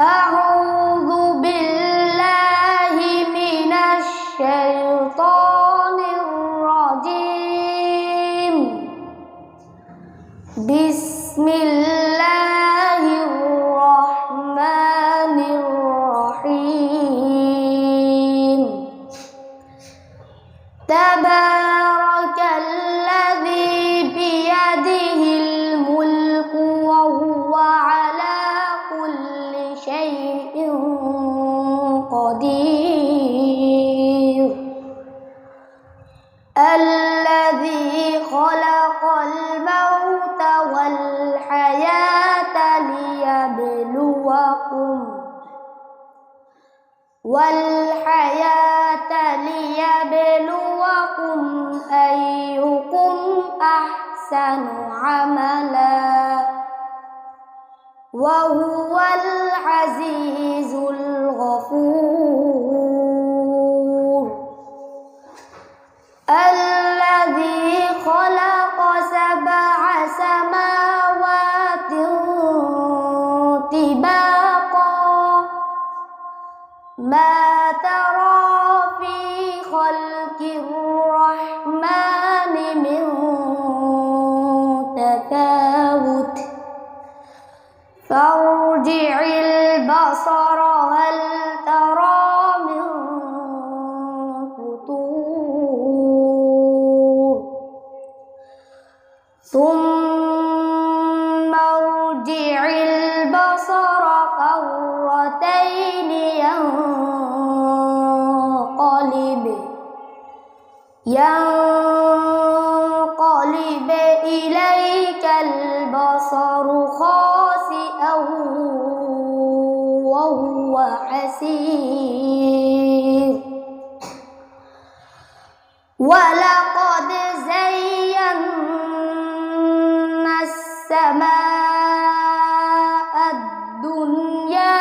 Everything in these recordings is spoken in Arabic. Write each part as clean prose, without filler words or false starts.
أعوذ بالله من الشيطان الرجيم. بسم الله الرحمن الرحيم. تبارك الذي بيده الملك وهو على كل شيء قدير. الذي خلق الموت والحياة ليبلوكم أيكم أحسن عملا وهو العزيز الغفور. الذي خلق 7 سماوات طباقا ما ترى في خلق الرحمن من تفاوت فارجع البصر هل ترى من فطور ثم ارجع البصر كرتين ينقلب إليك البصر خاسئا وهو حسير. ولقد زينا السماء الدنيا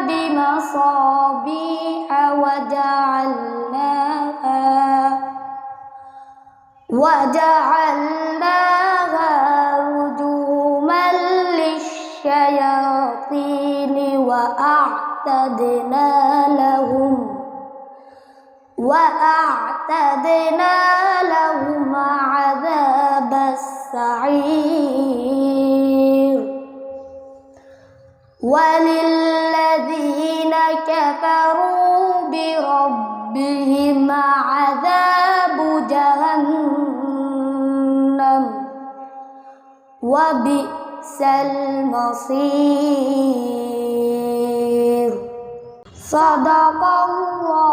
بمصابيح وجعلناها رجوما للشياطين وأعتدنا لهم عذاب السعير. وللذين كفروا بربهم عذاب جهنم وبئس المصير. صدق الله